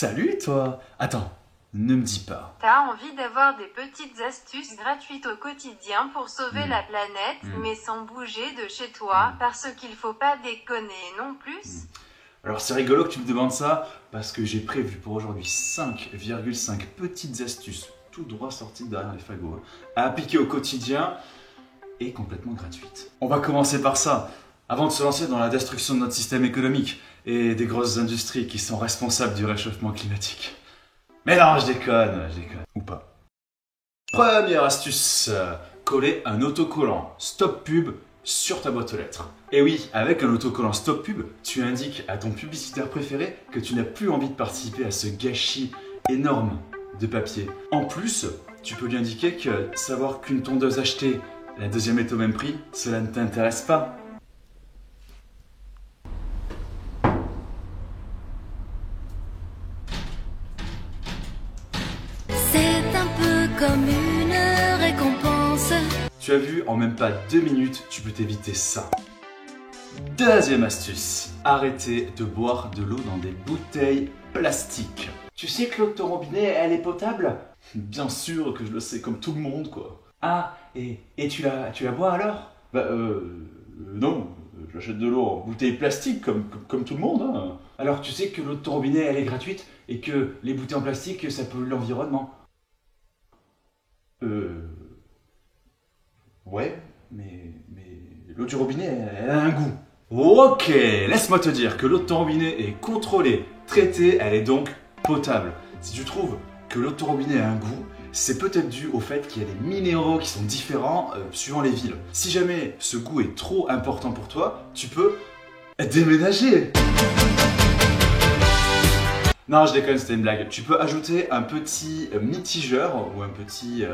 Salut toi! Attends, ne me dis pas. T'as envie d'avoir des petites astuces gratuites au quotidien pour sauver la planète, mais sans bouger de chez toi, parce qu'il faut pas déconner non plus. Alors c'est rigolo que tu me demandes ça, parce que j'ai prévu pour aujourd'hui 5,5 petites astuces, tout droit sorties de derrière les fagots, à appliquer au quotidien et complètement gratuites. On va commencer par ça, avant de se lancer dans la destruction de notre système économique et des grosses industries qui sont responsables du réchauffement climatique. Mais non, je déconne. Ou pas. Première astuce, coller un autocollant Stop Pub sur ta boîte aux lettres. Et oui, avec un autocollant Stop Pub, tu indiques à ton publicitaire préféré que tu n'as plus envie de participer à ce gâchis énorme de papier. En plus, tu peux lui indiquer que savoir qu'une tondeuse achetée, la deuxième est au même prix, cela ne t'intéresse pas. C'est un peu comme une récompense. Tu as vu, en même pas 2 minutes, tu peux t'éviter ça. Deuxième astuce, arrêtez de boire de l'eau dans des bouteilles plastiques. Tu sais que l'eau de ton robinet, elle est potable? Bien sûr que je le sais, comme tout le monde, quoi. Ah, et tu la bois alors? Non, j'achète de l'eau en bouteille plastique, comme tout le monde, hein. Alors tu sais que l'eau de ton robinet, elle est gratuite, et que les bouteilles en plastique, ça pollue l'environnement. Ouais, mais l'eau du robinet, elle a un goût. Ok, laisse-moi te dire que l'eau de ton robinet est contrôlée, traitée, elle est donc potable. Si tu trouves que l'eau de ton robinet a un goût, c'est peut-être dû au fait qu'il y a des minéraux qui sont différents suivant les villes. Si jamais ce goût est trop important pour toi, tu peux déménager. Non, je déconne, c'était une blague. Tu peux ajouter un petit mitigeur ou un petit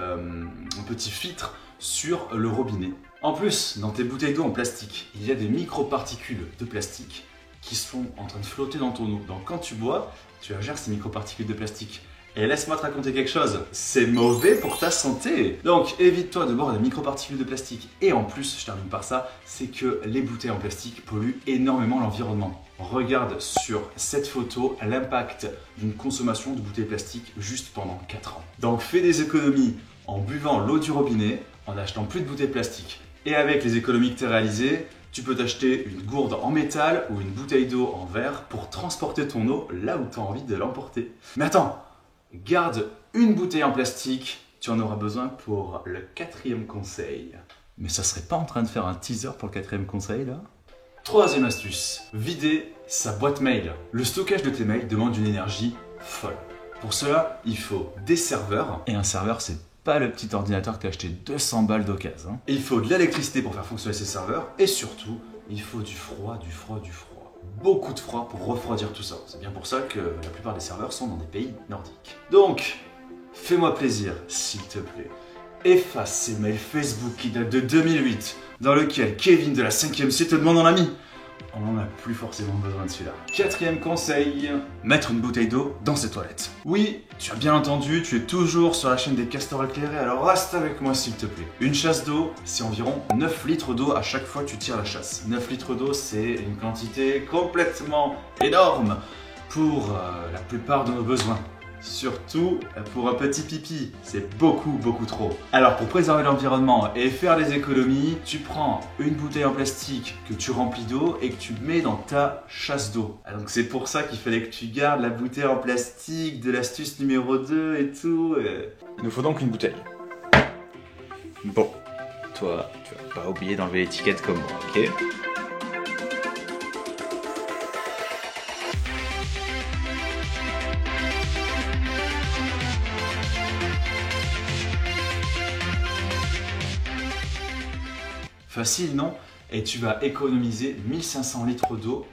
filtre sur le robinet. En plus, dans tes bouteilles d'eau en plastique, il y a des microparticules de plastique qui sont en train de flotter dans ton eau. Donc quand tu bois, tu ingères ces microparticules de plastique. Et laisse-moi te raconter quelque chose, c'est mauvais pour ta santé. Donc évite-toi de boire des microparticules de plastique. Et en plus, je termine par ça, c'est que les bouteilles en plastique polluent énormément l'environnement. Regarde sur cette photo l'impact d'une consommation de bouteilles plastiques juste pendant 4 ans. Donc fais des économies en buvant l'eau du robinet, en achetant plus de bouteilles plastiques. Et avec les économies que tu as réalisées, tu peux t'acheter une gourde en métal ou une bouteille d'eau en verre pour transporter ton eau là où tu as envie de l'emporter. Mais attends, garde une bouteille en plastique, tu en auras besoin pour le 4e conseil. Mais ça serait pas en train de faire un teaser pour le 4e conseil là? Troisième astuce, vider sa boîte mail. Le stockage de tes mails demande une énergie folle. Pour cela, il faut des serveurs. Et un serveur, c'est pas le petit ordinateur que tu as acheté 200 balles d'occasion. Il faut de l'électricité pour faire fonctionner ces serveurs. Et surtout, il faut du froid. Beaucoup de froid pour refroidir tout ça. C'est bien pour ça que la plupart des serveurs sont dans des pays nordiques. Donc, fais-moi plaisir, s'il te plaît. Efface ces mails Facebook qui datent de 2008, dans lequel Kevin de la 5e C te demande en ami. On n'en a plus forcément besoin de celui-là. 4e conseil, mettre une bouteille d'eau dans ses toilettes. Oui, tu as bien entendu, tu es toujours sur la chaîne des castors éclairés, alors reste avec moi s'il te plaît. Une chasse d'eau, c'est environ 9 litres d'eau à chaque fois que tu tires la chasse. 9 litres d'eau, c'est une quantité complètement énorme pour la plupart de nos besoins. Surtout pour un petit pipi, c'est beaucoup trop. Alors pour préserver l'environnement et faire des économies, tu prends une bouteille en plastique que tu remplis d'eau et que tu mets dans ta chasse d'eau. Donc c'est pour ça qu'il fallait que tu gardes la bouteille en plastique de l'astuce numéro 2 et tout. Il nous faut donc une bouteille. Bon, toi, tu vas pas oublier d'enlever l'étiquette comme moi, ok? Facile, non? Et tu vas économiser 1500 litres d'eau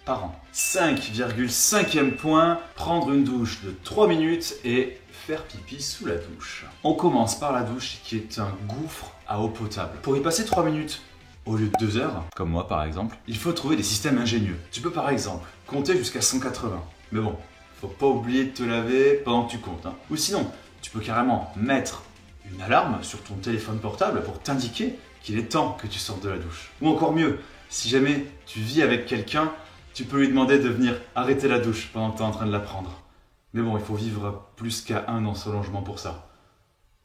par an. 5,5e point, prendre une douche de 3 minutes et faire pipi sous la douche. On commence par la douche qui est un gouffre à eau potable. Pour y passer 3 minutes au lieu de 2 heures, comme moi par exemple, il faut trouver des systèmes ingénieux. Tu peux par exemple compter jusqu'à 180. Mais bon, faut pas oublier de te laver pendant que tu comptes, hein. Ou sinon, tu peux carrément mettre une alarme sur ton téléphone portable pour t'indiquer qu'il est temps que tu sortes de la douche. Ou encore mieux, si jamais tu vis avec quelqu'un, tu peux lui demander de venir arrêter la douche pendant que tu es en train de la prendre. Mais bon, il faut vivre plus qu'à 1 dans ce logement pour ça.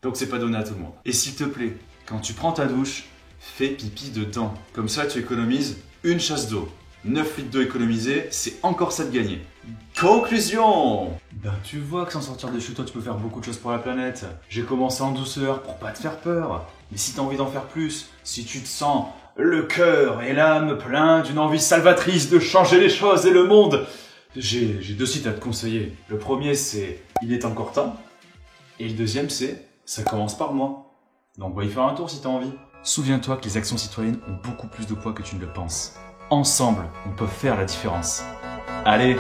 Donc c'est pas donné à tout le monde. Et s'il te plaît, quand tu prends ta douche, fais pipi dedans. Comme ça, tu économises une chasse d'eau. 9 litres d'eau économisés, c'est encore ça de gagner. Conclusion! Ben tu vois que sans sortir de chez toi, tu peux faire beaucoup de choses pour la planète. J'ai commencé en douceur pour pas te faire peur. Mais si t'as envie d'en faire plus, si tu te sens le cœur et l'âme plein d'une envie salvatrice de changer les choses et le monde, j'ai 2 sites à te conseiller. Le premier c'est Il est encore temps. Et le deuxième c'est Ça commence par moi. Donc va y faire un tour si t'as envie. Souviens-toi que les actions citoyennes ont beaucoup plus de poids que tu ne le penses. Ensemble, on peut faire la différence. Allez,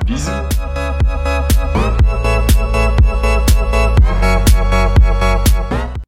bisous!